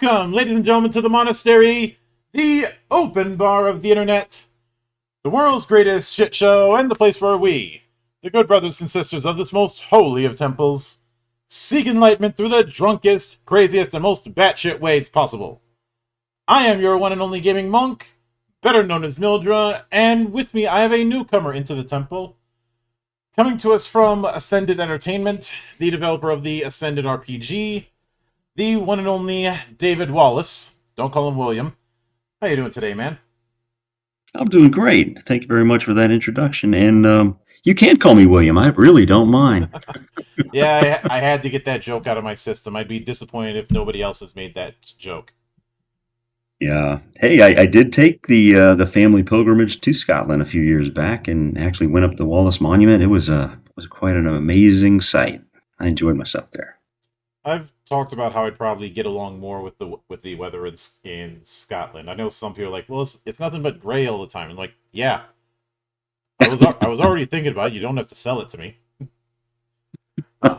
Welcome, ladies and gentlemen, to the monastery, the open bar of the internet, the world's greatest shit show, and the place where we, the good brothers and sisters of this most holy of temples, seek enlightenment through the drunkest, craziest, and most batshit ways possible. I am your one and only gaming monk, better known as Mildra, and with me I have a newcomer into the temple. Coming to us from Ascended Entertainment, the developer of the Ascended RPG, the one and only David Wallace. Don't call him William. How you doing today, man? I'm doing great. Thank you very much for that introduction. And you can call me William. I really don't mind. Yeah, I had to get that joke out of my system. I'd be disappointed if nobody else has made that joke. Yeah. Hey, I did take the family pilgrimage to Scotland a few years back, and actually went up the Wallace Monument. It was quite an amazing sight. I enjoyed myself there. I've talked about how I'd probably get along more with the weather in Scotland. I know some people are like, well, it's nothing but gray all the time. I'm like, yeah, I was already thinking about it. You don't have to sell it to me. It's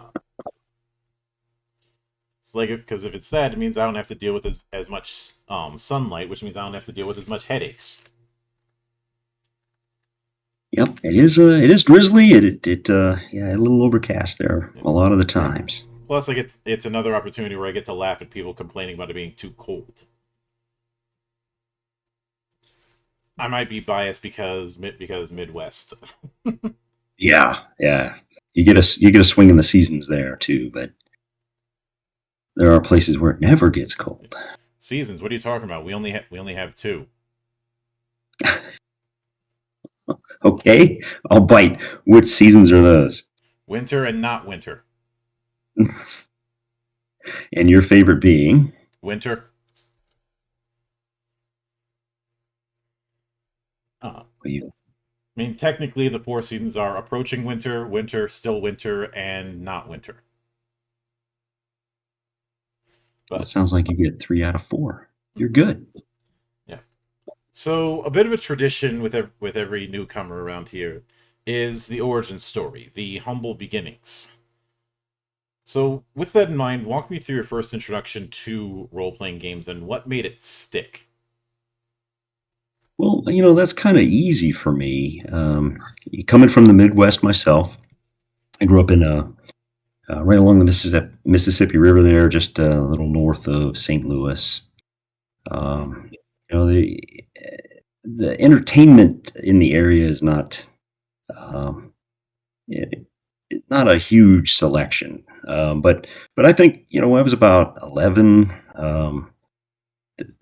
like, because if it's that, it means I don't have to deal with as much sunlight, which means I don't have to deal with as much headaches. Yep, it is drizzly. Yeah, a little overcast there a lot of the times. Plus, like it's another opportunity where I get to laugh at people complaining about it being too cold. I might be biased because Midwest. Yeah. You get a swing in the seasons there too, but there are places where it never gets cold. Seasons? What are you talking about? We only have two. Okay, I'll bite. Which seasons are those? Winter and not winter. And your favorite being? Winter. I mean, technically, the four seasons are approaching winter, winter, still winter, and not winter. But it sounds like you get 3 out of 4. You're good. Yeah. So a bit of a tradition with every newcomer around here is the origin story, the humble beginnings. So with that in mind, walk me through your first introduction to role-playing games and what made it stick. Well, that's kind of easy for me. Coming from the Midwest myself, I grew up in right along the Mississippi River there, just a little north of St. Louis. The entertainment in the area is not not a huge selection, but I think when I was about 11.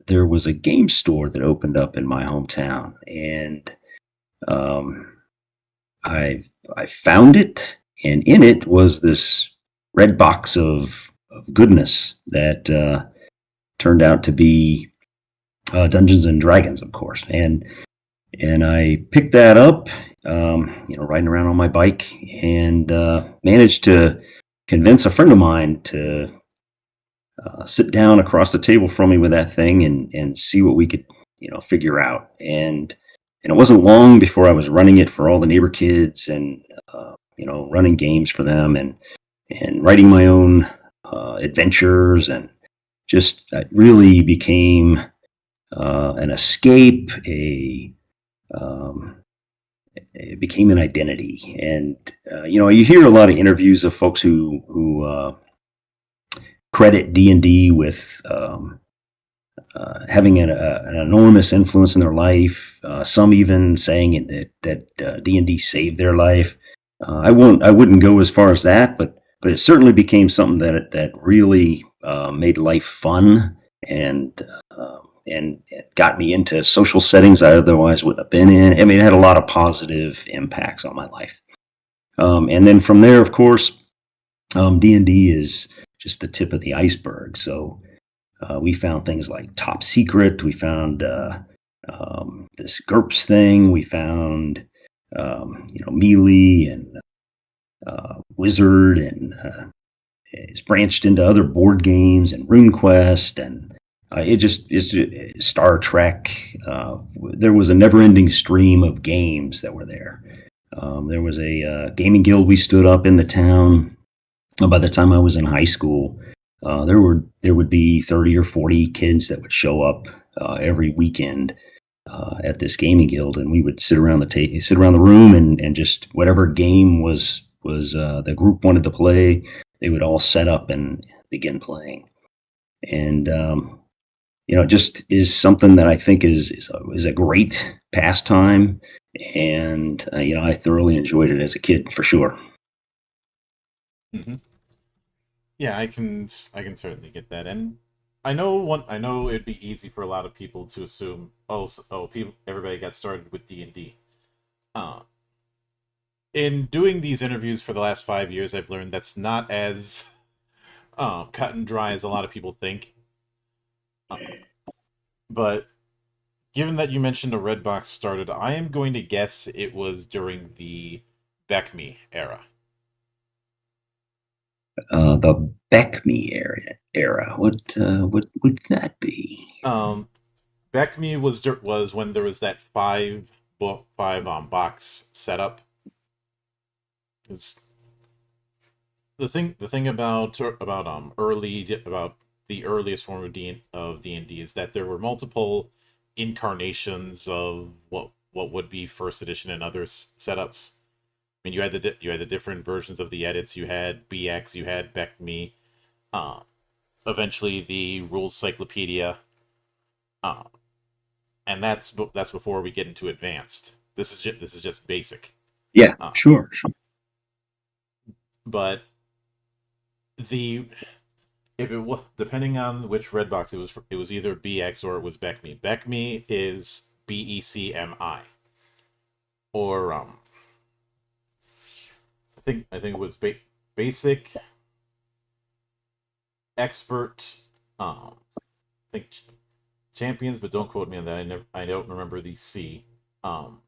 There was a game store that opened up in my hometown, and I found it, and in it was this red box of goodness that turned out to be Dungeons and Dragons, of course, and I picked that up, riding around on my bike, and managed to convince a friend of mine to sit down across the table from me with that thing and see what we could, figure out. And it wasn't long before I was running it for all the neighbor kids, and running games for them, and writing my own adventures, and just that really became an escape. It became an identity, and you hear a lot of interviews of folks who credit D&D with having an enormous influence in their life. Some even saying that D&D saved their life. I wouldn't go as far as that, but it certainly became something that really made life fun, and got me into social settings I otherwise wouldn't have been in. I mean, it had a lot of positive impacts on my life. And then from there, of course, D&D is just the tip of the iceberg. So we found things like Top Secret. We found this GURPS thing. We found Melee and Wizard, and it's branched into other board games and RuneQuest, and it's Star Trek. There was a never-ending stream of games that were there. There was a gaming guild we stood up in the town by the time I was in high school. there would be 30 or 40 kids that would show up every weekend at this gaming guild, and we would sit around the room, and just whatever game was the group wanted to play, they would all set up and begin playing. And it just is something that I think is a great pastime, and I thoroughly enjoyed it as a kid for sure. Hmm. Yeah, I can certainly get that, and I know it'd be easy for a lot of people to assume, people, everybody got started with D&D. Uh, in doing these interviews for the last 5 years, I've learned that's not as cut and dry as a lot of people think. Uh, but given that you mentioned the Red Box started, I am going to guess it was during the Beckme era. The Beckme era. What would that be? Um, Beckme was when there was that five box setup. It's the thing about the earliest form of D&D is that there were multiple incarnations of what would be first edition and other setups. I mean, you had the different versions of the edits. You had BX, you had BECME, uh, eventually the rules cyclopedia, uh, and that's before we get into advanced. This is just basic. Yeah, Uh, sure. but the if it was depending on which red box it was either BX or it was BECME. BECME is BECMI, or I think it was basic, expert, I think champions, but don't quote me on that. I don't remember the C, um,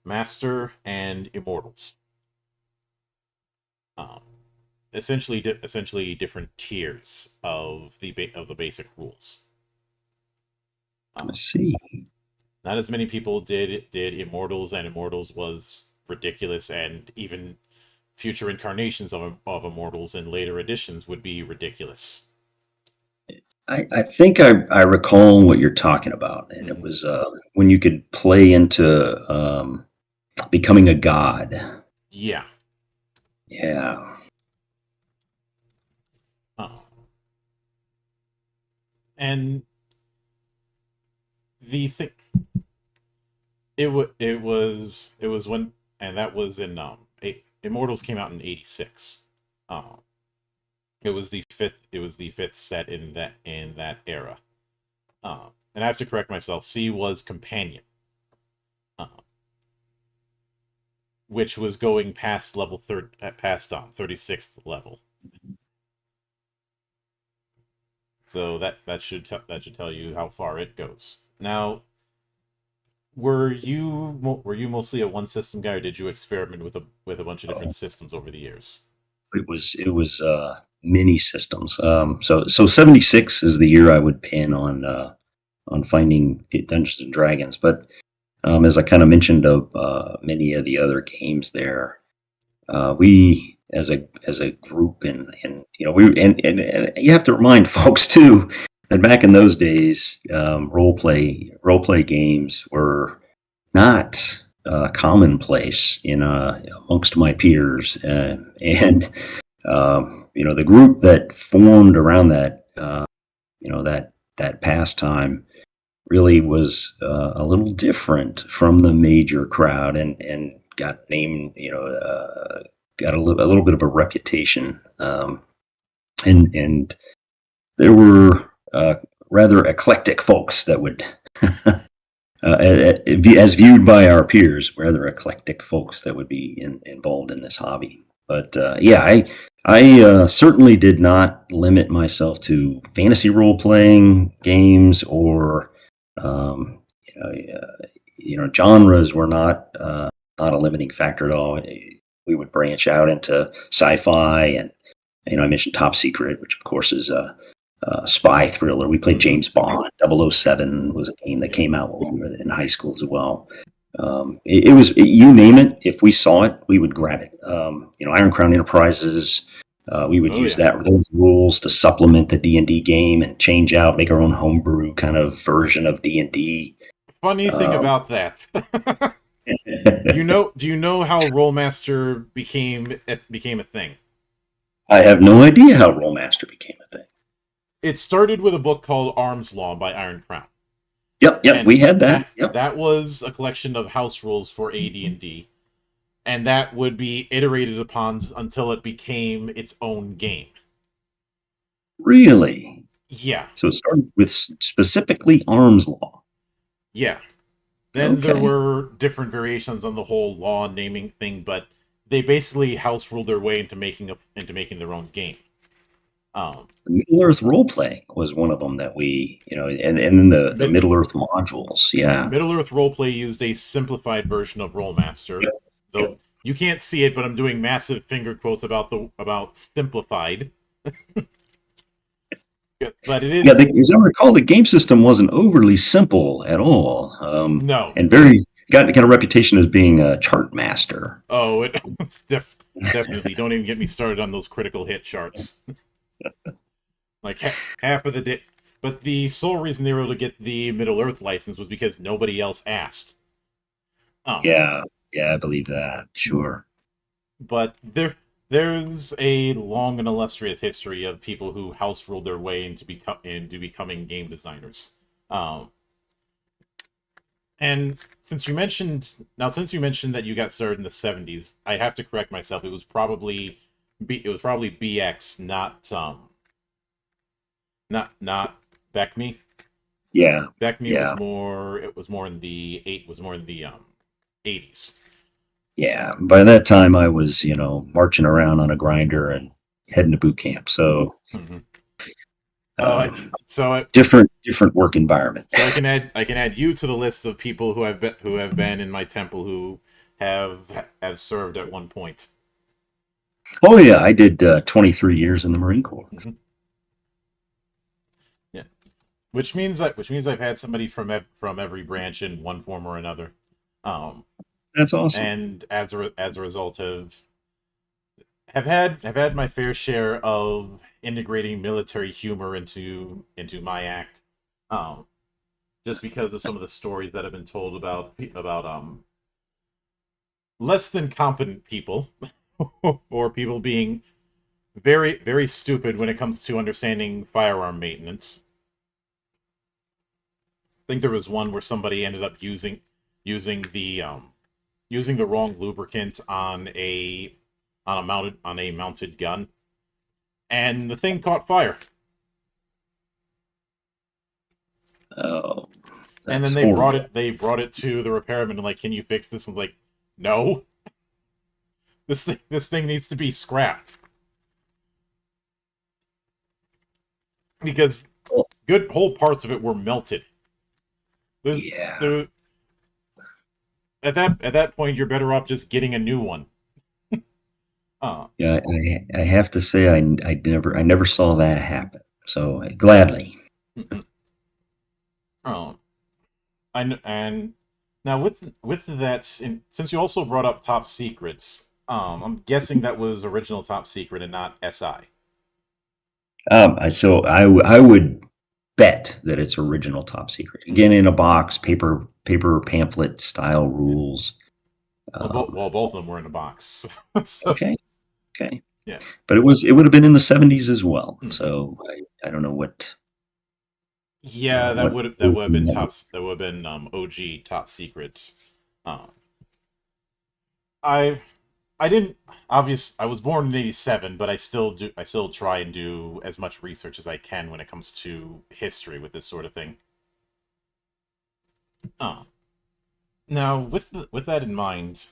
master and immortals. Um, essentially different tiers of the basic rules. Let's Um, see. Not as many people did immortals, and immortals was ridiculous, and even future incarnations of immortals in later editions would be ridiculous. I think I recall what you're talking about, and it Hmm. was when you could play into becoming a god. Yeah. Yeah. uh, and the thing it was when, and that was in immortals came out in 86. um it was the fifth set in that era. And I have to correct myself. C was companion, uh, which was going past level past 36th level. So that should tell you how far it goes. Now, were you mostly a one system guy, or did you experiment with a bunch of different Oh, systems over the years? it was mini systems. So 76 is the year I would pin on finding the Dungeons and Dragons. But as I kind of mentioned of many of the other games there, we as a group, and and you have to remind folks too that back in those days, role play games were not commonplace amongst my peers, and the group that formed around that pastime really was a little different from the major crowd, and got named, got a little bit of a reputation, and there were rather eclectic folks that would as viewed by our peers, rather eclectic folks that would be involved in this hobby. But yeah, I certainly did not limit myself to fantasy role playing games, or um, genres were not a limiting factor at all. We would branch out into sci-fi, and I mentioned Top Secret, which of course is a spy thriller. We played Hmm. James Bond. 007 was a game that Yeah. came out when we were in high school as well. You name it. If we saw it, we would grab it. Iron Crown Enterprises, We would Oh use yeah. those rules to supplement the D&D game and change out, make our own homebrew kind of version of D&D. Funny thing Um, about that. Do you know how Rollmaster became a thing? I have no idea how Rollmaster became a thing. It started with a book called Arms Law by Iron Crown. Yep, And we had that. that Yep. that was a collection of house rules for AD&D, and that would be iterated upon until it became its own game. Really? Yeah. So it started with specifically arms law. Yeah. Then there Okay. were different variations on the whole law naming thing, but they basically house ruled their way into making their own game. Um, Middle Earth role playing was one of them that and then the Mid- Middle Earth modules. Yeah. Middle Earth Roleplay used a simplified version of Rollmaster, Yep. though Yep. you can't see it, but I'm doing massive finger quotes about simplified. But it Yeah, is as I recall, the game system wasn't overly simple at all, no. and very got a reputation as being a chart master. Oh, it definitely. Don't even get me started on those critical hit charts. Like half of the day. But the sole reason they were able to get the Middle Earth license was because nobody else asked. Um, Yeah, yeah, I believe that. Sure. but there's a long and illustrious history of people who house ruled their way into becoming game designers. Um, and since you mentioned that you got started in the '70s, I have to correct myself. It was probably BX, not Beckme. Yeah, Beckme was yeah, more. It was more in the eight. Was more in the '80s. yeah. By that time, I was marching around on a grinder and heading to boot camp. So Mm-hmm. Oh, um, so different work environment. I can add you to the list of people who have been in my temple who have served at one point. Oh yeah, I did 23 years in the Marine Corps. Mm-hmm. Yeah, which means I've had somebody from every branch in one form or another, um, That's awesome. and as a result have had my fair share of integrating military humor into my act, um, just because of some of the stories that have been told about less than competent people or people being very very stupid when it comes to understanding firearm maintenance. I think there was one where somebody ended up using the using the wrong lubricant on a mounted gun, and the thing caught fire. Oh, And that's then they brought horrible. it they brought it to the repairman and like, can you fix this? And like, no, this thing needs to be scrapped because Oh, good whole parts of it were melted. There's yeah, there at that point you're better off just getting a new one. Uh, yeah. I have to say I never saw that happen. So gladly. oh, and now with that, since you also brought up top secrets, I'm guessing that was original top secret and not SI. I would bet that it's original top secret. Again, in a box, paper pamphlet style rules. Both of them were in a box. So Okay, okay. yeah. But it would have been in the 70s as well. Mhm. So I don't know Yeah, that what would that would have been version top. That would have been OG top secret. Uh, I I didn't I was born in '87, but I still try and do as much research as I can when it comes to history with this sort of thing. Uh, Now with that in mind,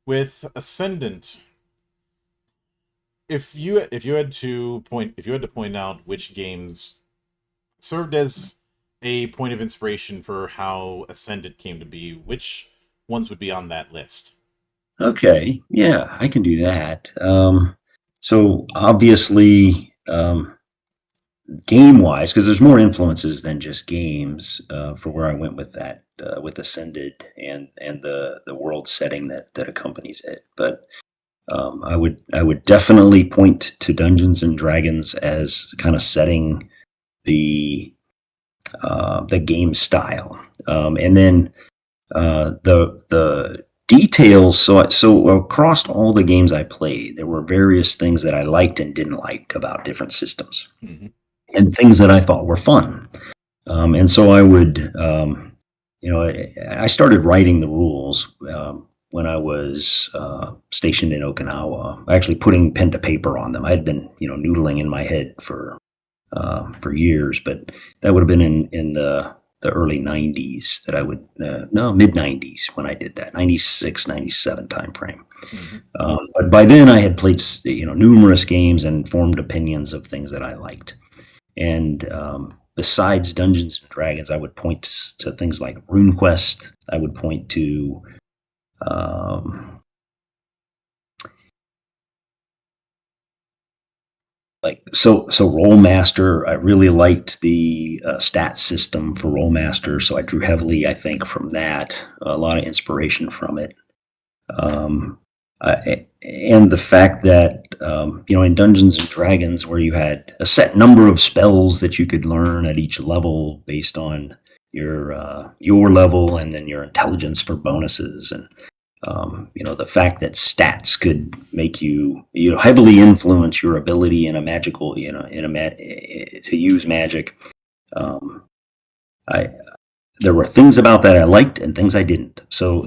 with Ascendant, if you had to point out which games served as a point of inspiration for how Ascendant came to be, which ones would be on that list? Okay, yeah, I can do that. So obviously, game wise, because there's more influences than just games for where I went with that, with Ascended and the world setting that accompanies it. But I would definitely point to Dungeons and Dragons as kind of setting the game style, and then the details. So across all the games I played, there were various things that I liked and didn't like about different systems, and things that I thought were fun. And so I would, I started writing the rules when I was stationed in Okinawa. Actually, putting pen to paper on them. I had been, noodling in my head for years, but that would have been in the early 90s that I would, no, mid 90s when I did that, 96, 97 time frame. But by then I had played, numerous games and formed opinions of things that I liked. And besides Dungeons and Dragons, I would point to things like RuneQuest. I would point to Rollmaster. I really liked the stat system for Rollmaster, so I drew heavily, I think, from that. A lot of inspiration from it. And the fact that in Dungeons and Dragons, where you had a set number of spells that you could learn at each level based on your level, and then your intelligence for bonuses, and the fact that stats could make you heavily influence your ability in a magical to use magic. There were things about that I liked and things I didn't. So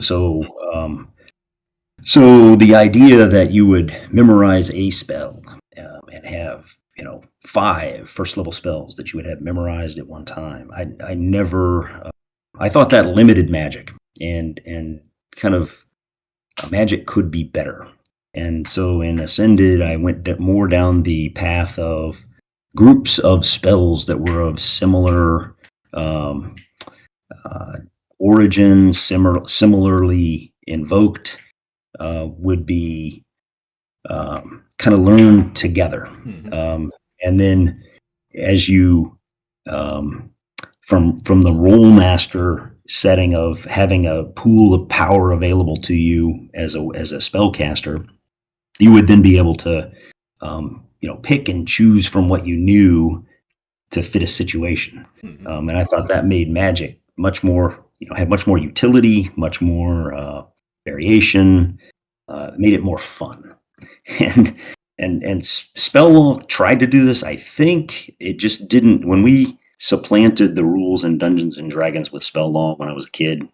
the idea that you would memorize a spell and have 5 first level spells that you would have memorized at one time, I never I thought that limited magic, and kind of magic could be better. And so in Ascended, I went more down the path of groups of spells that were of similar origin, similarly invoked, would be kind of learned together. And then as you, from the Rollmaster setting of having a pool of power available to you as a spellcaster, you would then be able to pick and choose from what you knew to fit a situation. And I thought that made magic much more, had much more utility, much more variation, made it more fun. And Spelllaw tried to do this. I think it just didn't. When we supplanted the rules in Dungeons and Dragons with Spelllaw when I was a kid,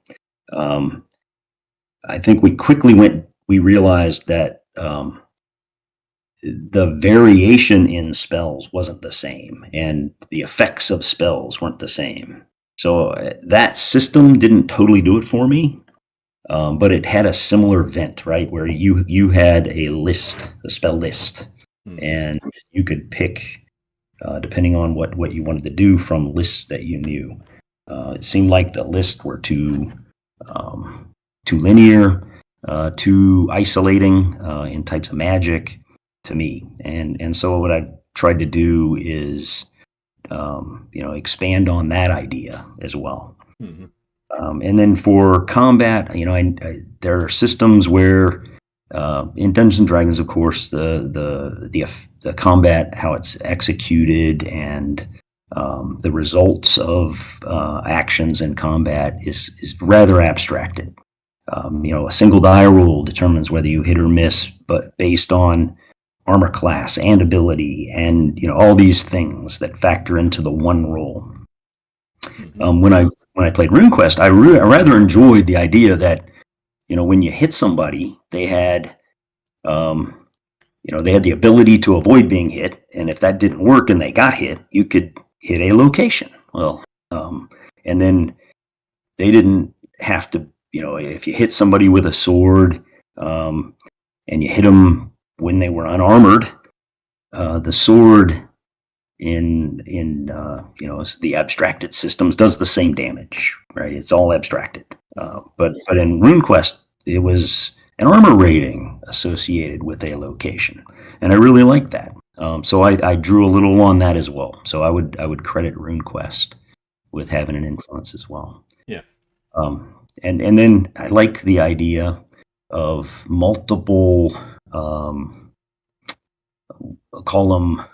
I think we realized that the variation in spells wasn't the same, and the effects of spells weren't the same. So that system didn't totally do it for me, but it had a similar vent, right, where you had a list, a spell list, and you could pick depending on what you wanted to do from lists that you knew. It seemed like the lists were too linear, too isolating in types of magic to me, and so what I've tried to do is expand on that idea as well. And then for combat, there are systems where in Dungeons and Dragons, of course, the combat, how it's executed, and the results of actions in combat is rather abstracted. A single die roll determines whether you hit or miss, but based on armor class and ability, and all these things that factor into the one roll. When I played RuneQuest, I rather enjoyed the idea that when you hit somebody, they had the ability to avoid being hit, and if that didn't work and they got hit, you could hit a location. Well, and then they didn't have to. If you hit somebody with a sword, and you hit them when they were unarmored, the sword in the abstracted systems does the same damage, right? It's all abstracted. But in RuneQuest, it was an armor rating associated with a location, and I really liked that. So I drew a little on that as well. So I would credit RuneQuest with having an influence as well. Yeah. And then I like the idea of multiple um, call them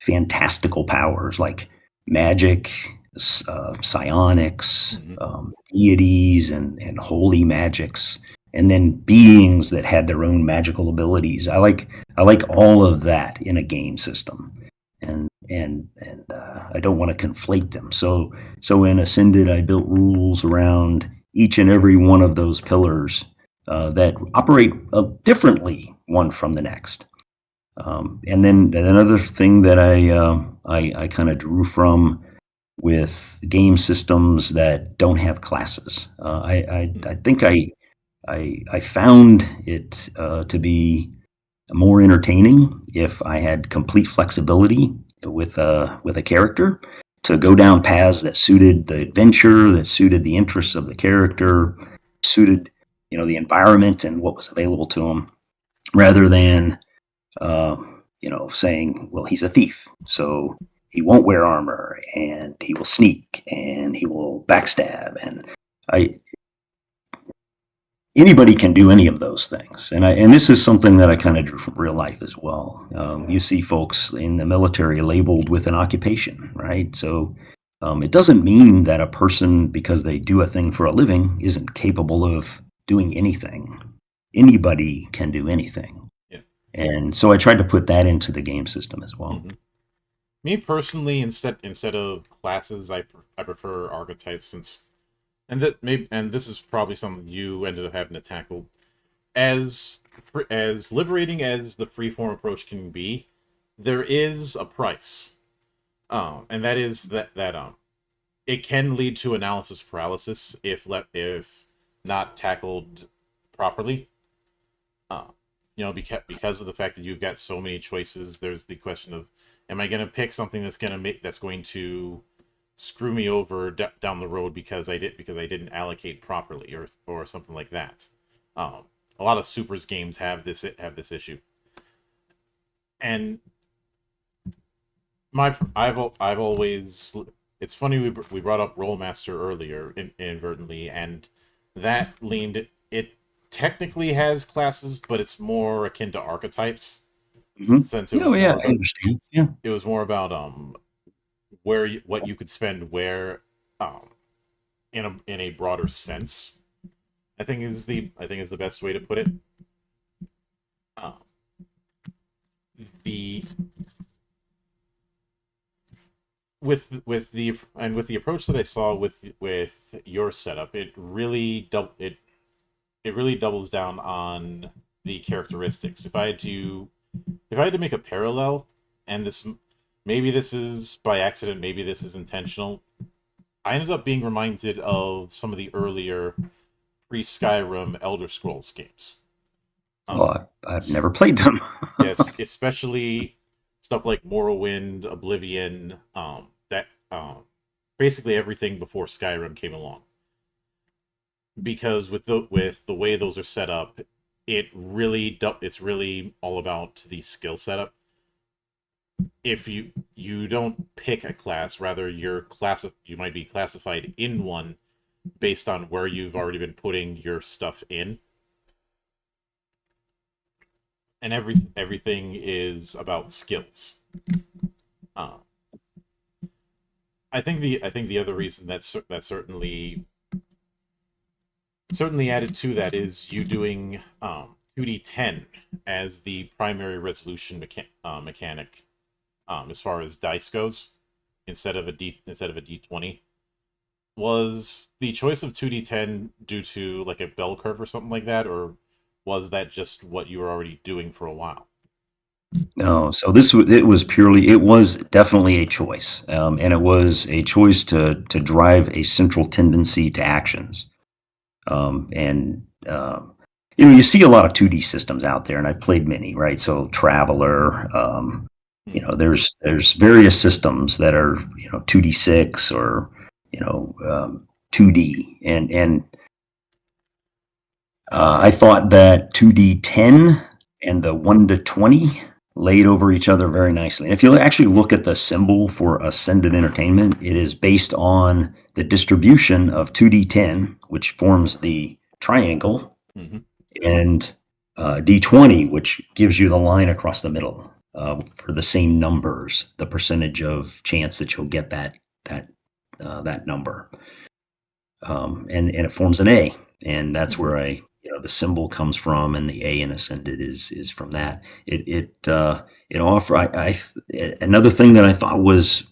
fantastical powers like magic, psionics, deities, and holy magics, and then beings that had their own magical abilities. I like all of that in a game system, and I don't want to conflate them. So in Ascended, I built rules around each and every one of those pillars that operate differently one from the next. And then another thing that I kind of drew from with game systems that don't have classes. I think I found it to be more entertaining if I had complete flexibility with a character to go down paths that suited the adventure, that suited the interests of the character, suited the environment and what was available to them, rather than uh, saying, well, he's a thief, so he won't wear armor, and he will sneak, and he will backstab, and I anybody can do any of those things, and this is something that I kind of drew from real life as well. You see folks in the military labeled with an occupation, right? So it doesn't mean that a person, because they do a thing for a living, isn't capable of doing anything. Anybody can do anything. Yeah. And so I tried to put that into the game system as well. Me personally, instead of classes, I prefer archetypes, since and this is probably something you ended up having to tackle. As liberating as the freeform approach can be, there is a price, and that is that it can lead to analysis paralysis if not tackled properly. Because of the fact that you've got so many choices, there's the question of, am I going to pick something that's going to screw me over down the road because I didn't allocate properly, or something like that. A lot of supers games have this issue, and I've always, it's funny we brought up Rollmaster earlier inadvertently, and that it technically has classes, but it's more akin to archetypes, since it was I understand. Yeah. it was more about what you could spend where, um in a broader sense, I think is the best way to put it. Uh, the with the approach that I saw with your setup, it really doubles down on the characteristics. If I had to make a parallel, and maybe this is by accident, maybe this is intentional, I ended up being reminded of some of the earlier pre-Skyrim Elder Scrolls games. I've never played them. Yes, especially stuff like Morrowind, Oblivion, basically everything before Skyrim came along. Because with the way those are set up, it's really all about the skill setup. If you don't pick a class, rather you might be classified in one based on where you've already been putting your stuff in, and everything is about skills. I think the other reason that certainly added to that is you doing 2d10 as the primary resolution mechanic, as far as dice goes, instead of a d20. Was the choice of 2d10 due to like a bell curve or something like that, or was that just what you were already doing for a while? No, so it was definitely a choice, and it was a choice to drive a central tendency to actions. And you see a lot of 2D systems out there, and I've played many, right? So Traveler, there's various systems that are 2D6 or 2D, and I thought that 2D10 and the 1 to 20 laid over each other very nicely. And if you actually look at the symbol for Ascended Entertainment, it is based on the distribution of 2D10, which forms the triangle, and D20, which gives you the line across the middle for the same numbers, the percentage of chance that you'll get that number, and it forms an A, and that's where the symbol comes from, and the A in Ascended is from that. It offer another thing that I thought was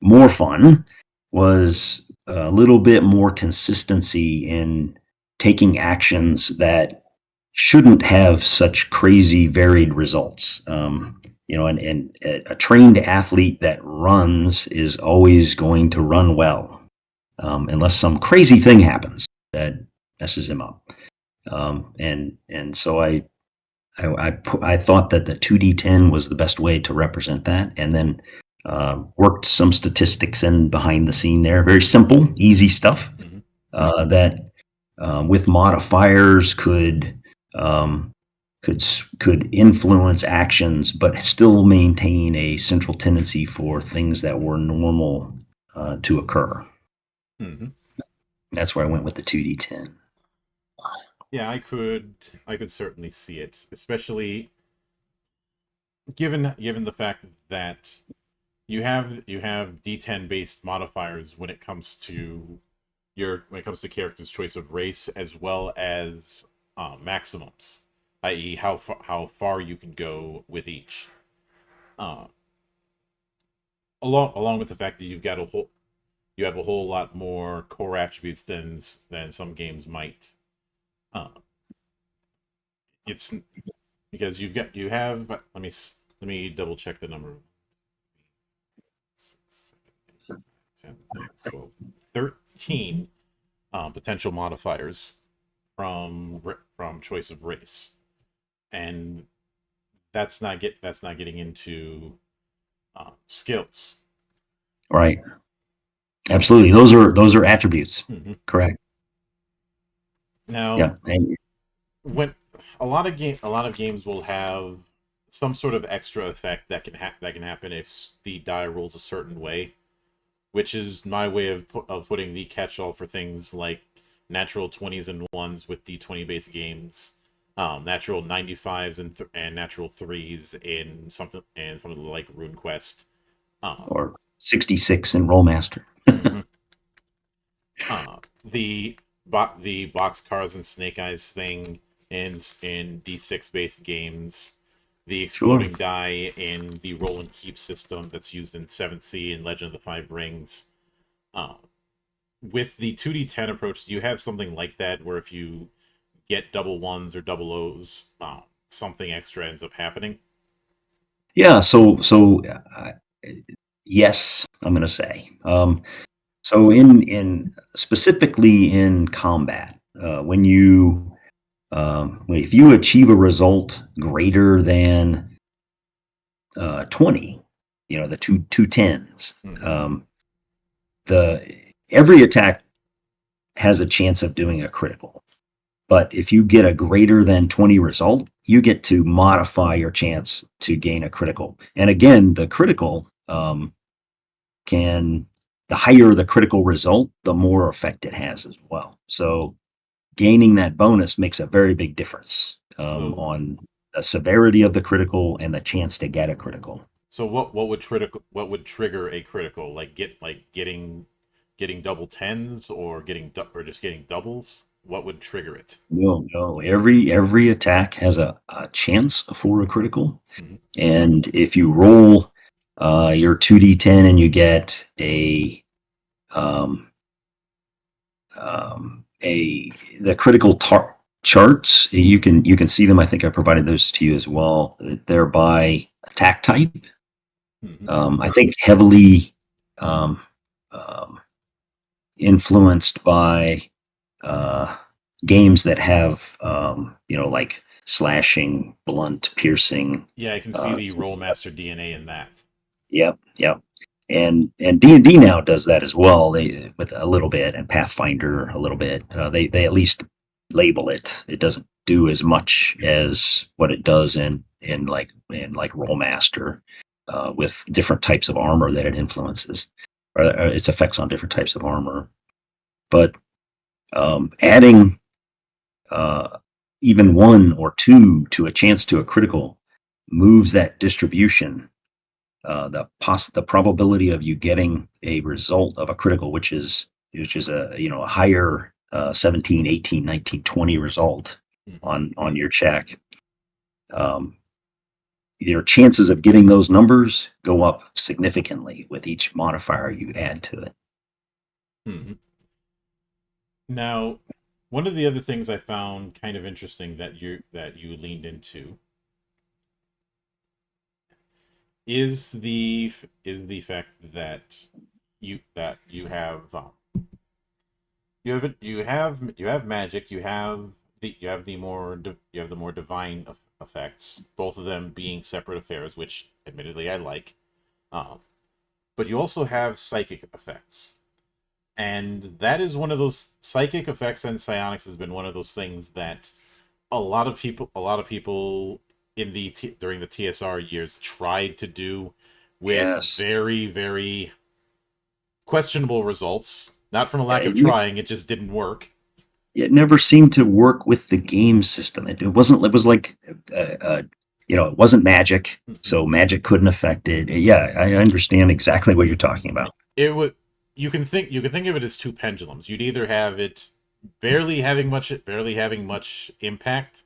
more fun was a little bit more consistency in taking actions that shouldn't have such crazy varied results. And a trained athlete that runs is always going to run well, unless some crazy thing happens that messes him up. And so I thought that the 2d10 was the best way to represent that, and then worked some statistics in behind the scene there. Very simple, easy stuff that with modifiers could influence actions, but still maintain a central tendency for things that were normal to occur. Mm-hmm. That's where I went with the 2d10. Yeah, I could certainly see it, especially given the fact that you have D10 based modifiers when it comes to character's choice of race, as well as maximums, i.e., how far you can go with each. Along with the fact that you have a whole lot more core attributes than some games might. It's because you have. Let me double check the number. 6, 7, 8, 10, 11, 12, 13 potential modifiers from choice of race, and that's not getting into skills. Right. Absolutely. Those are attributes. Mm-hmm. Correct. Now, yeah. And, when a lot of games will have some sort of extra effect that can happen if the die rolls a certain way, which is my way of putting the catch-all for things like natural 20s and 1s with D20 based games, natural 95s and natural 3s in something like RuneQuest, or 66 in Rollmaster. Mm-hmm. The boxcars and snake eyes thing in D6 based games, the exploding die in the roll and keep system that's used in 7th Sea and Legend of the Five Rings. With the 2d10 approach, do you have something like that where if you get double ones or double O's, something extra ends up happening? Yeah. So yes, I'm going to say. So in specifically in combat, when you if you achieve a result greater than 20, the two tens, every attack has a chance of doing a critical. But if you get a greater than 20 result, you get to modify your chance to gain a critical. And again, the critical the higher the critical result, the more effect it has as well. So gaining that bonus makes a very big difference on the severity of the critical and the chance to get a critical. So what would trigger a critical? Like getting double tens, or just getting doubles? What would trigger it? No. Every attack has a chance for a critical, and if you roll your 2d10 and you get the critical charts, you can see them. I think I provided those to you as well. They're by attack type. I think heavily influenced by games that have like slashing, blunt, piercing. Yeah, I can see the Rollmaster DNA in that. Yep. And D&D now does that as well. They with a little bit, and Pathfinder a little bit. They at least label it. It doesn't do as much as what it does in Rollmaster, with different types of armor that it influences, or its effects on different types of armor. But adding even 1 or 2 to a chance to a critical moves that distribution. The probability of you getting a result of a critical, which is a higher 17, 18, 19, 20 result Mhm. on your check. Um, your chances of getting those numbers go up significantly with each modifier you add to it. Mhm. Now, one of the other things I found kind of interesting that you leaned into is the fact that you have magic, you have the more divine effects, both of them being separate affairs, which admittedly I like. Um, but you also have psychic effects, and that is one of those psychic effects, and psionics has been one of those things that a lot of people during the TSR years tried to do with Yes. very, very questionable results. Not from a Yeah, lack of trying, it just didn't work. it never seemed to work with the game system. It wasn't. It was like, it wasn't magic, Mhm. so magic couldn't affect it. Yeah, I understand exactly what you're talking about. It would you can think of it as two pendulums. You'd either have it barely having much impact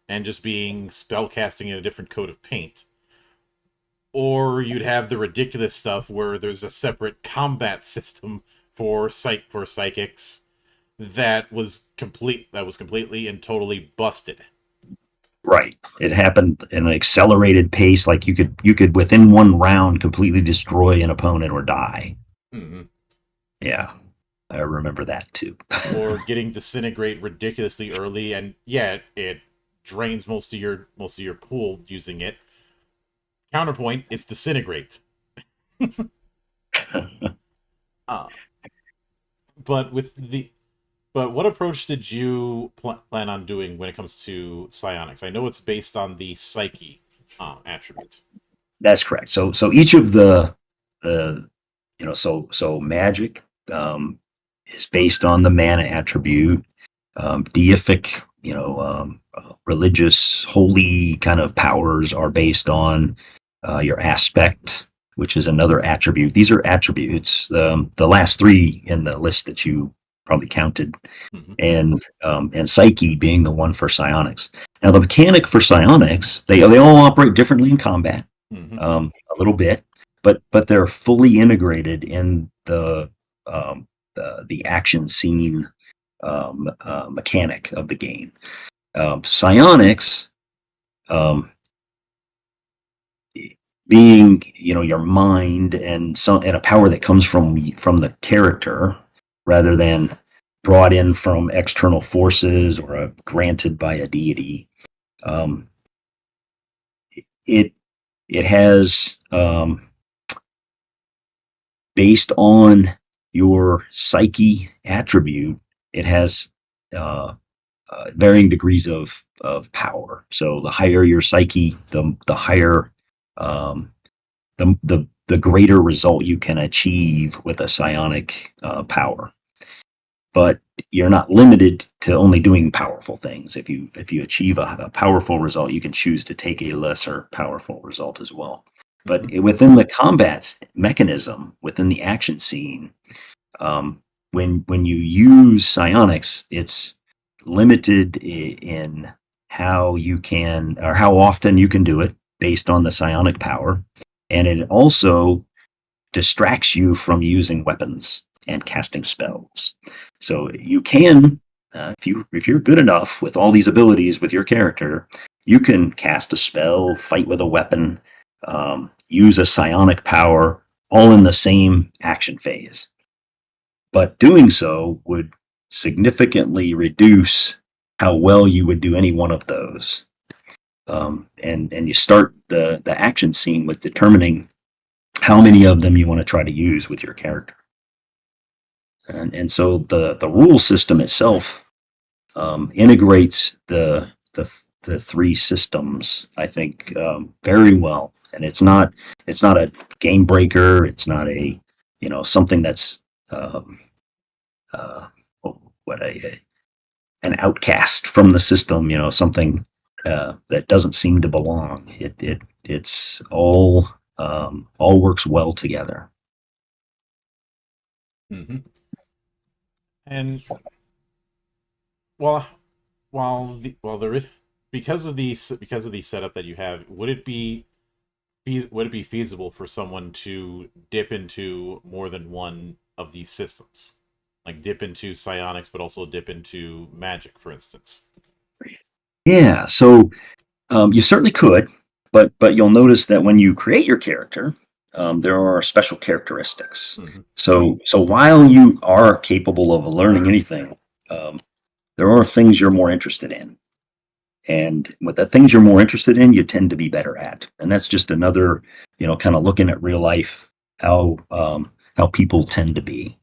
and just being spellcasting in a different coat of paint, or you'd have the ridiculous stuff where there's a separate combat system for psychics that was completely and totally busted. Right. It happened in an accelerated pace. Like you could within one round completely destroy an opponent or die. Mhm. Yeah, I remember that too. Or getting disintegrate ridiculously early, and yeah, it drains most of your pool using it. Counterpoint, it's disintegrate. Uh, but with the but what approach did you plan on doing when it comes to psionics? I know it's based on the psyche attribute. That's correct. So each of the so magic is based on the mana attribute. Deific, religious, holy kind of powers are based on your aspect, which is another attribute. These are attributes. The last three in the list that you probably counted, Hmm. and psyche being the one for psionics. Now, the mechanic for psionics, they all operate differently in combat, Hmm. a little bit, but they're fully integrated in the action scene mechanic of the game. Psionics, um, being your mind and a power that comes from the character rather than brought in from external forces or granted by a deity. Um, it it has, based on your psyche attribute, it has uh, varying degrees of power. So the higher your psyche, the higher, um, the greater result you can achieve with a psionic power. But you're not limited to only doing powerful things. If you achieve a powerful result, you can choose to take a lesser powerful result as well. But Hmm. within the combat mechanism, within the action scene, um, when you use psionics, it's limited in how you can or how often you can do it based on the psionic power, and it also distracts you from using weapons and casting spells. So you can, if you're good enough with all these abilities with your character, you can cast a spell, fight with a weapon, use a psionic power, all in the same action phase. But doing so would significantly reduce how well you would do any one of those. And you start the action scene with determining how many of them you want to try to use with your character. And so the rule system itself integrates the three systems, I think, very well. And it's not a game breaker. It's not a something that's um, uh, what an outcast from the system, something that doesn't seem to belong. It's all works well together. Hmm. And while while there is, because of the setup that you have, would it be feasible for someone to dip into more than one of these systems? Like dip into psionics, but also dip into magic, for instance. Yeah, so you certainly could, but you'll notice that when you create your character, there are special characteristics. Hmm. So while you are capable of learning anything, um, there are things you're more interested in. And with the things you're more interested in, you tend to be better at. And that's just another, kind of looking at real life, how people tend to be.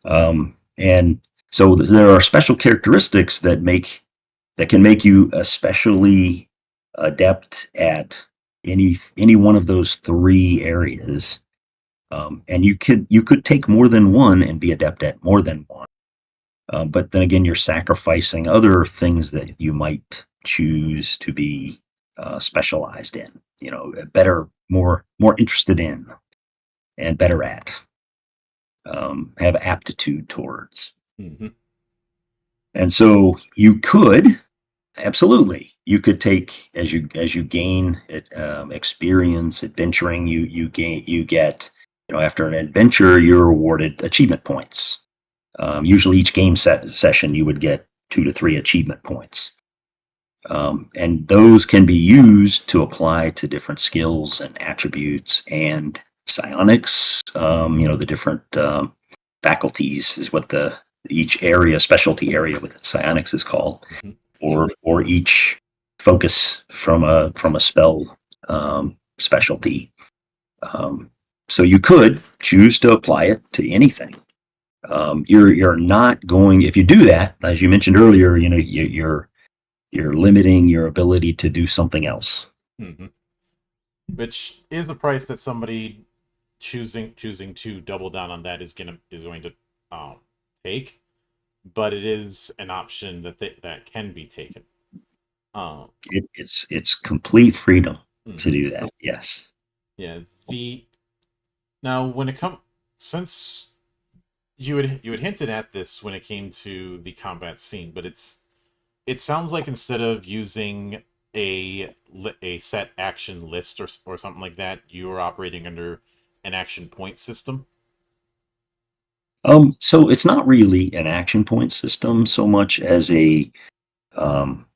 And so there are special characteristics that can make you especially adept at any one of those three areas. And you could take more than one and be adept at more than one. But then again, you're sacrificing other things that you might choose to be specialized in. Better, more interested in, and better at. Have aptitude towards. Hmm. And so you could absolutely you could take as you gain experience adventuring. You get after an adventure you're awarded achievement points. Usually each game session you would get 2 to 3 achievement points. And those can be used to apply to different skills and attributes and psionics. The different faculties is what the each area specialty area within psionics is called, Hmm. or each focus from a spell specialty. Um, so you could choose to apply it to anything. You're not going if you do that, as you mentioned earlier. You're limiting your ability to do something else. Hmm. Which is a price that somebody choosing to double down on that is going to um, take, but it is an option that can be taken. Um, It's complete freedom to mhm. do that. Yes. Yeah. The Now when it comes, since you had hinted at this when it came to the combat scene, but it sounds like instead of using a set action list or something like that, you are operating under an action point system. So it's not really an action point system so much as um,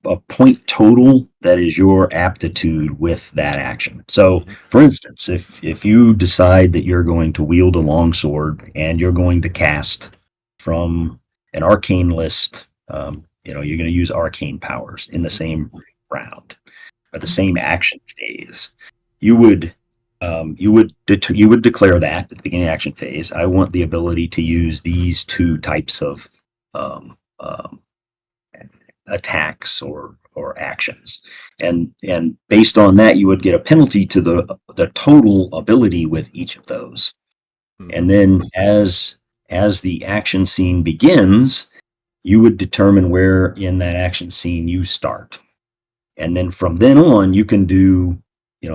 a point total that is your aptitude with that action. So, Hmm. for instance, if you decide that you're going to wield a longsword and you're going to cast from an arcane list, you're going to use arcane powers in the Hmm. same round or the same action phase. You would declare that at the beginning of the action phase. I want the ability to use these two types of um, um, attacks or actions, and based on that you would get a penalty to the total ability with each of those. Hmm. And then as the action scene begins, you would determine where in that action scene you start, and then from then on you can do,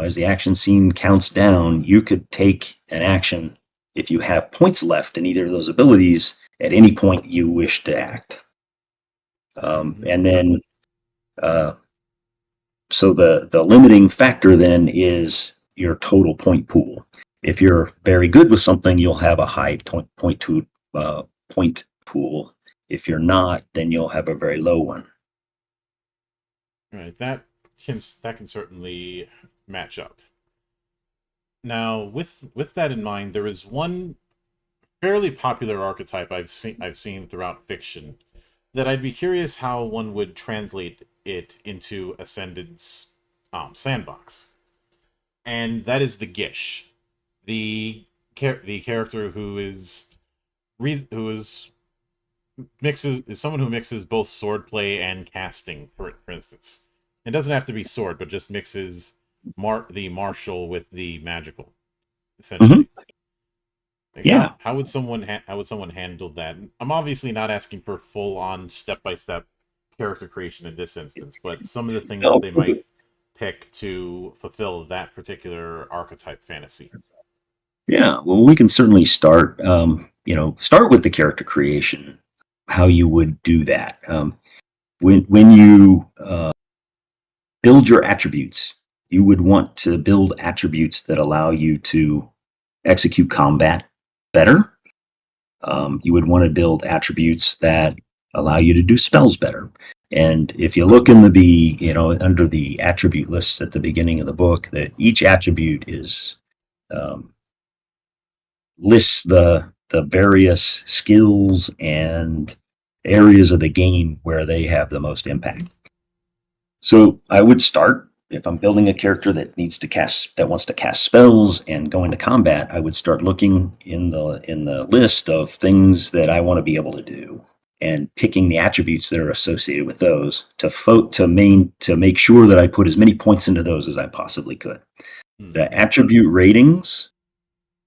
as the action scene counts down, you could take an action if you have points left in either of those abilities at any point you wish to act. Hmm. And then uh, So the limiting factor then is your total point pool. If you're very good with something, you'll have a high point pool. If you're not, then you'll have a very low one. Right. That can certainly match up. Now, with that in mind, there is one fairly popular archetype I've seen throughout fiction that I'd be curious how one would translate it into Ascendant's sandbox, and that is the Gish, the the character who is mixes is someone who mixes both swordplay and casting. For instance, it doesn't have to be sword, but just mixes the martial with the magical, Mhm. essentially. Like Yeah. how would someone how would someone handle that? I'm obviously not asking for full on step by step character creation in this instance, but some of the things that No. they might pick to fulfill that particular archetype fantasy. Yeah. Well, we can certainly start. Start with the character creation. How you would do that when you build your attributes. You would want to build attributes that allow you to execute combat better. You would want to build attributes that allow you to do spells better. And if you look in under the attribute lists at the beginning of the book, that each attribute is um, lists the various skills and areas of the game where they have the most impact. So I would start if I'm building a character that wants to cast spells and go into combat. I would start looking in the list of things that I want to be able to do and picking the attributes that are associated with those to make sure that I put as many points into those as I possibly could. The attribute ratings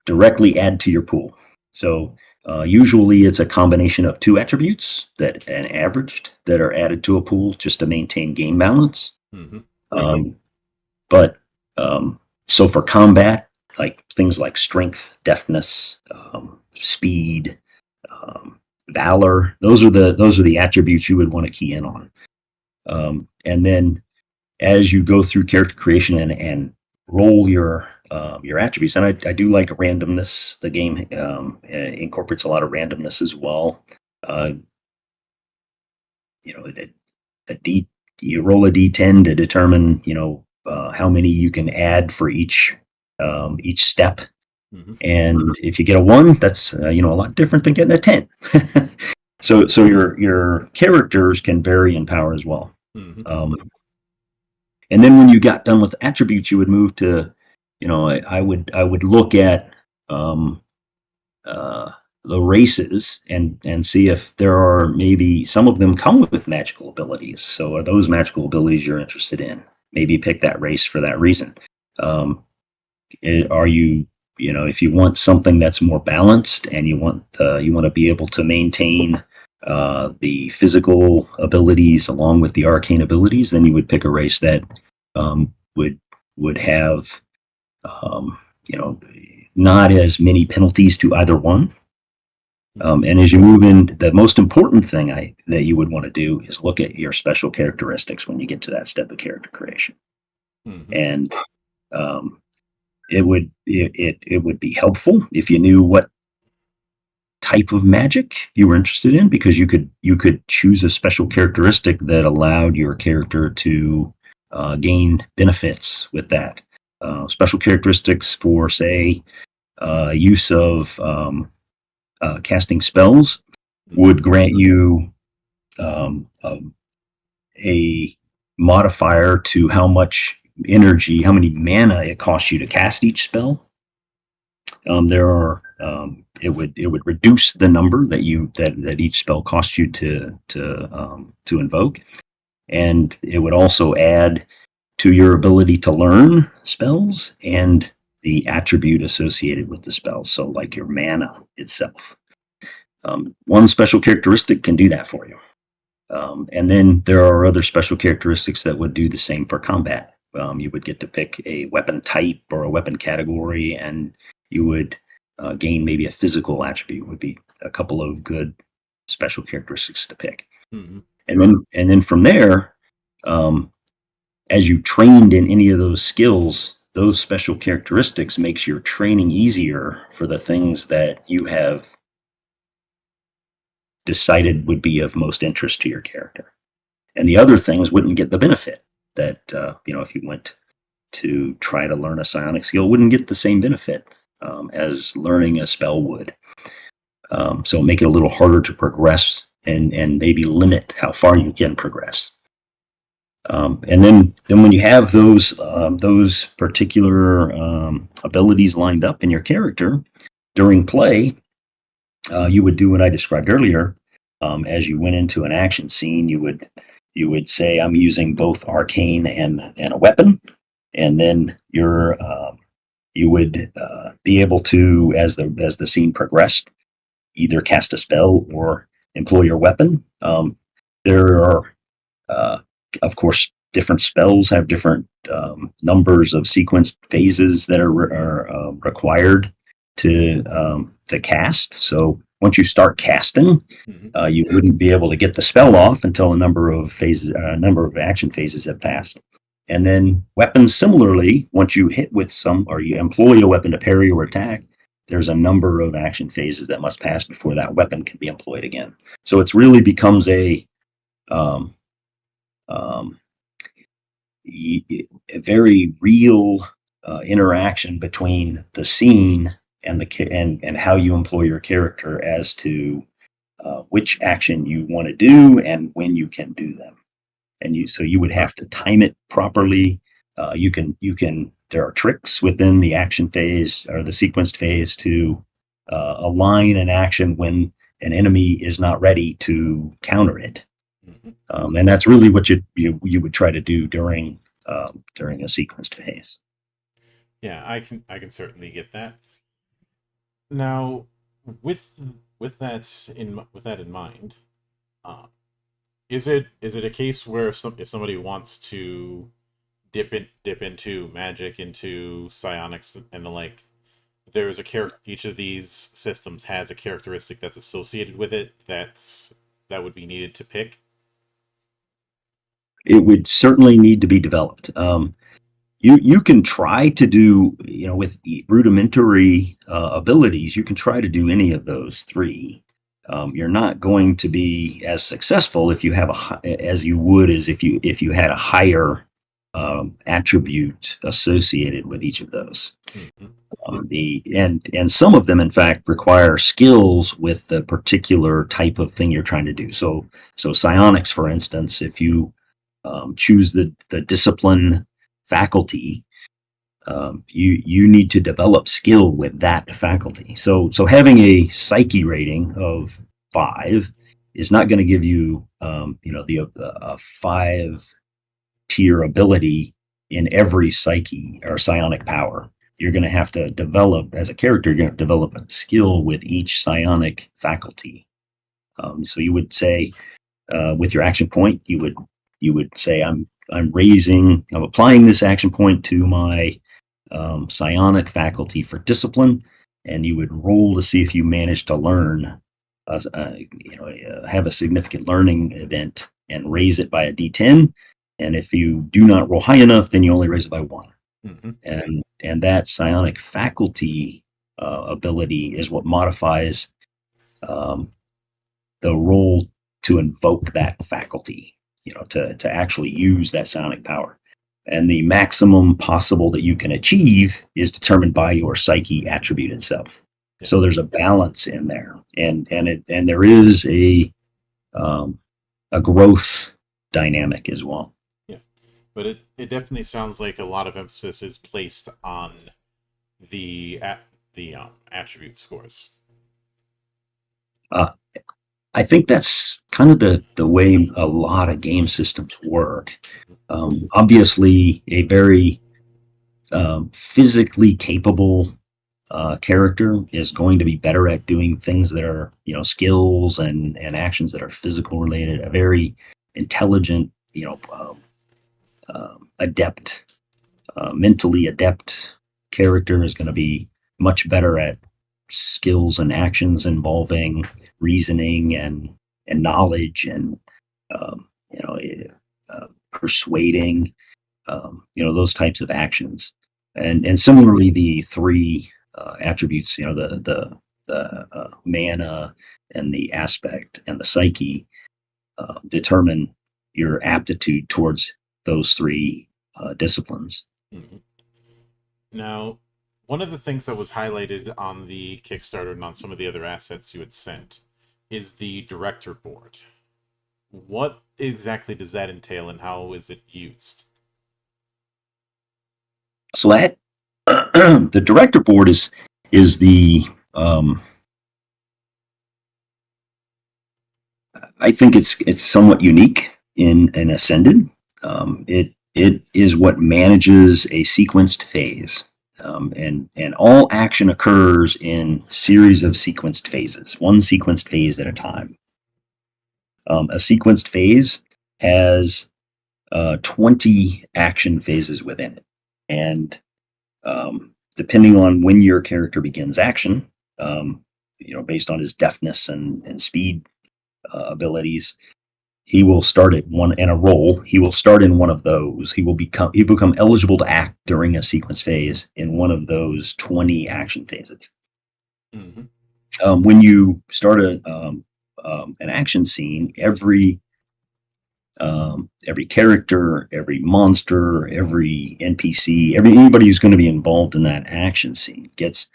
directly add to your pool. So usually it's a combination of two attributes and averaged that are added to a pool just to maintain game balance. Mm-hmm. Um, but so for combat, like things like strength, deftness, speed, valor, those are the attributes you would want to key in on. And then as you go through character creation and roll your attributes, and I do like randomness. The game incorporates a lot of randomness as well. You know, a D you roll a D10 to determine how many you can add for each step. Mm-hmm. And if you get a 1, that's a lot different than getting a 10. So your characters can vary in power as well. Mm-hmm. And then when you got done with attributes, you would move to, I would look at the races and see if there are maybe some of them come with magical abilities. So are those magical abilities you're interested in? Maybe pick that race for that reason. Are you if you want something that's more balanced and you want to be able to maintain the physical abilities along with the arcane abilities, then you would pick a race that would have not as many penalties to either one. And as you move in, the most important thing that you would want to do is look at your special characteristics when you get to that step of character creation. Mm-hmm. And it would be helpful if you knew what type of magic you were interested in, because you could choose a special characteristic that allowed your character to gain benefits with that. Special characteristics for, say, use of casting spells would grant you a modifier to how much energy, how many mana it costs you to cast each spell. It would reduce the number that each spell costs you to invoke, and it would also add to your ability to learn spells and the attribute associated with the spell. So, like your mana itself. One special characteristic can do that for you. And then there are other special characteristics that would do the same for combat. You would get to pick a weapon type or a weapon category, and you would gain maybe a physical attribute. Would be a couple of good special characteristics to pick. Mm-hmm. And then from there, as you trained in any of those skills, those special characteristics makes your training easier for the things that you have decided would be of most interest to your character. And the other things wouldn't get the benefit that, if you went to try to learn a psionic skill, wouldn't get the same benefit as learning a spell would. So make it a little harder to progress and maybe limit how far you can progress. And then when you have those particular abilities lined up in your character during play, you would do what I described earlier. As you went into an action scene, you would say, "I'm using both arcane and a weapon," and then You would be able to, as the scene progressed, either cast a spell or employ your weapon. There are, uh, of course, different spells have different numbers of sequenced phases that are required to cast. So once you start casting, you wouldn't be able to get the spell off until a number of action phases have passed. And then weapons, similarly, once you hit with some, or you employ a weapon to parry or attack, there's a number of action phases that must pass before that weapon can be employed again. So it's really becomes a um, um, a very real interaction between the scene and and how you employ your character as to which action you want to do and when you can do them. And you would have to time it properly. You can there are tricks within the action phase or the sequenced phase to align an action when an enemy is not ready to counter it. And that's really what you would try to do during a sequenced phase. Yeah, I can certainly get that. Now, with with that in mind, uh, is it a case where if somebody wants to dip into magic, into psionics and the like, there's a character. Each of these systems has a characteristic that's associated with it that would be needed to pick. It would certainly need to be developed. You can try to do, with rudimentary abilities, you can try to do any of those three. You're not going to be as successful if you have as you would as if you had a higher attribute associated with each of those. Mhm. And some of them, in fact, require skills with the particular type of thing you're trying to do. So psionics, for instance, if you choose the discipline faculty, you need to develop skill with that faculty. So having a psyche rating of 5 is not going to give you a 5-tier ability in every psyche or psionic power. You're going to have to develop, as a character, you're going to develop a skill with each psionic faculty. So you would say, with your action point, you would say, I'm applying this action point to my psionic faculty for discipline, and you would roll to see if you manage to learn, have a significant learning event and raise it by a D10. And if you do not roll high enough, then you only raise it by 1. Mm-hmm. And that psionic faculty ability is what modifies the roll to invoke that faculty, to actually use that psionic power. And the maximum possible that you can achieve is determined by your psyche attribute itself. Yeah. So there's a balance in there, and there is a growth dynamic as well. Yeah, but it definitely sounds like a lot of emphasis is placed on the attribute scores. I think that's kind of the way a lot of game systems work. Obviously, a very physically capable character is going to be better at doing things that are, skills and actions that are physical related. A very intelligent, adept, mentally adept character is going to be much better at skills and actions involving reasoning and knowledge and persuading, those types of actions. And similarly, the three attributes, the mana and the aspect and the psyche, determine your aptitude towards those three disciplines. Mm-hmm. Now, one of the things that was highlighted on the Kickstarter and on some of the other assets you had sent is the director board. What exactly does that entail, and how is it used? So that the director board is the I think it's somewhat unique in Ascended. It is what manages a sequenced phase. and all action occurs in series of sequenced phases, one sequenced phase at a time. A sequenced phase has 20 action phases within it, and depending on when your character begins action, based on his deftness and speed abilities, he will start at one in a role. He will start in one of those. He become eligible to act during a sequence phase in one of those 20 action phases. Mm-hmm. When you start an action scene, every character, every monster, every NPC, anybody who's going to be involved in that action scene gets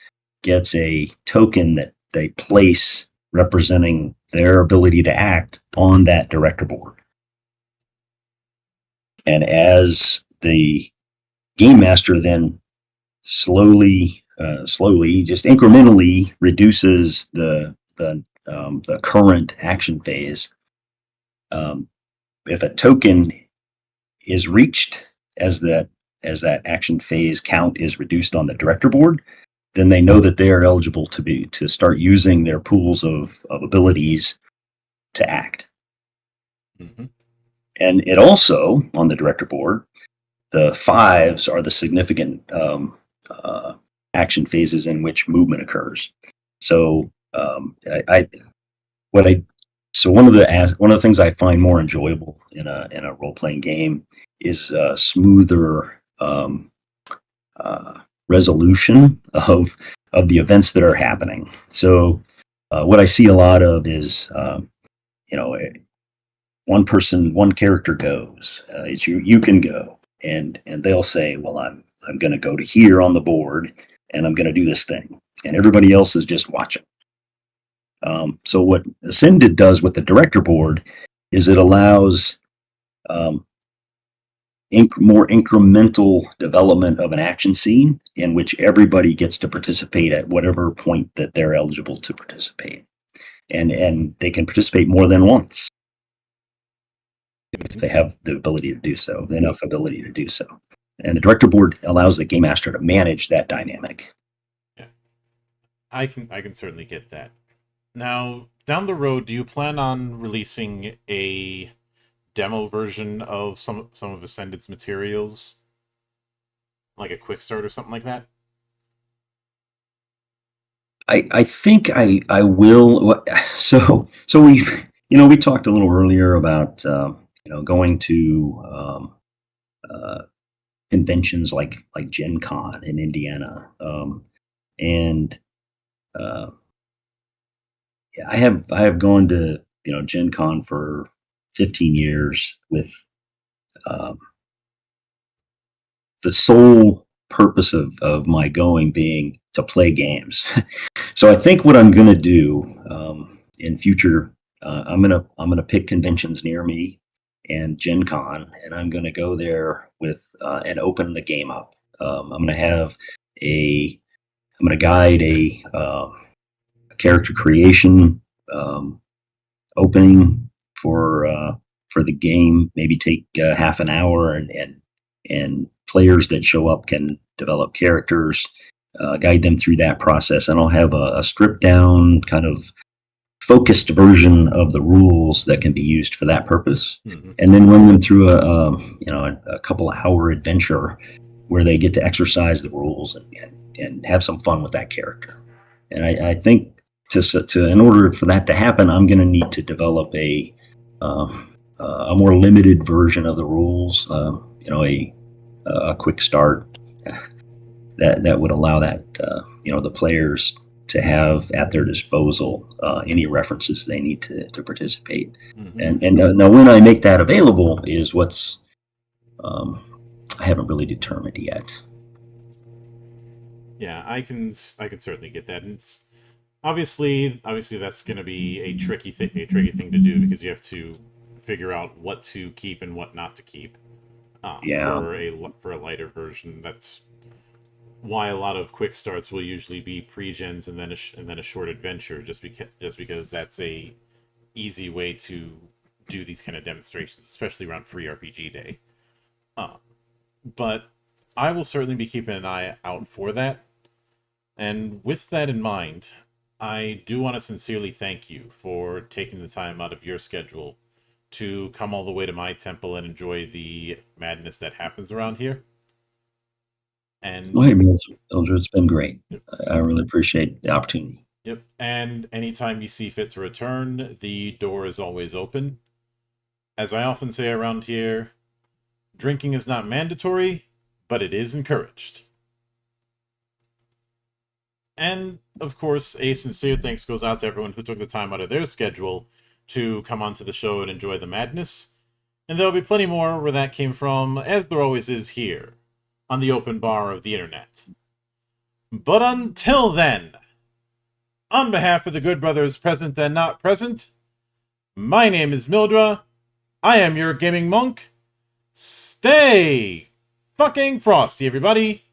a token that they place representing their ability to act on that director board. And as the game master then slowly, just incrementally reduces the current action phase, if a token is reached as that action phase count is reduced on the director board, then they know that they are eligible to start using their pools of abilities to act. Mm-hmm. And it also, on the director board, the fives are the significant action phases in which movement occurs. So one of the things I find more enjoyable in a role playing game is smoother resolution of the events that are happening. So what I see a lot of is one character goes, it's you can go, and they'll say, well, I'm going to go to here on the board, and I'm going to do this thing, and everybody else is just watching. So what Ascended does with the director board is it allows more incremental development of an action scene in which everybody gets to participate at whatever point that they're eligible to participate, and they can participate more than once if they have the ability to do so, enough ability to do so. And the director board allows the game master to manage that dynamic. Yeah, I can certainly get that. Now, down the road, do you plan on releasing a demo version of some of Ascended's materials, like a quick start or something like that? I think I will. So we talked a little earlier about going to conventions like Gen Con in Indiana, and uh, yeah, I have gone to Gen Con for 15 years with um, the sole purpose of my going being to play games. So I think what I'm going to do in future, I'm gonna pick conventions near me and Gen Con, and I'm going to go there with and open the game up. I'm going to have I'm going to guide a character creation um, opening for the game. Maybe take half an hour, and players that show up can develop characters, guide them through that process, and I'll have a stripped down kind of focused version of the rules that can be used for that purpose, Mm-hmm. and then run them through a couple hour adventure where they get to exercise the rules and have some fun with that character. And I think to in order for that to happen, I'm going to need to develop a more limited version of the rules. A quick start that would allow the players to have at their disposal any references they need to participate. Mm-hmm. And now when I make that available is what's I haven't really determined yet. Yeah, I can certainly get that. And it's obviously that's going to be a tricky thing to do, because you have to figure out what to keep and what not to keep Yeah. for a lighter version. That's why a lot of quick starts will usually be pre-gens and then a short adventure, just because that's a easy way to do these kind of demonstrations, especially around free RPG day. Uh, but I will certainly be keeping an eye out for that. And with that in mind, I do want to sincerely thank you for taking the time out of your schedule to come all the way to my temple and enjoy the madness that happens around here. And Well, hey, Mildred, it's been great. I really appreciate the opportunity. yep, and anytime you see fit to return, the door is always open. As I often say around here, drinking is not mandatory, but it is encouraged. And, of course, a sincere thanks goes out to everyone who took the time out of their schedule to come onto the show and enjoy the madness. And there'll be plenty more where that came from, as there always is here, on the open bar of the internet. But until then, on behalf of the good brothers present and not present, my name is Mildra. I am your gaming monk. Stay fucking frosty, everybody.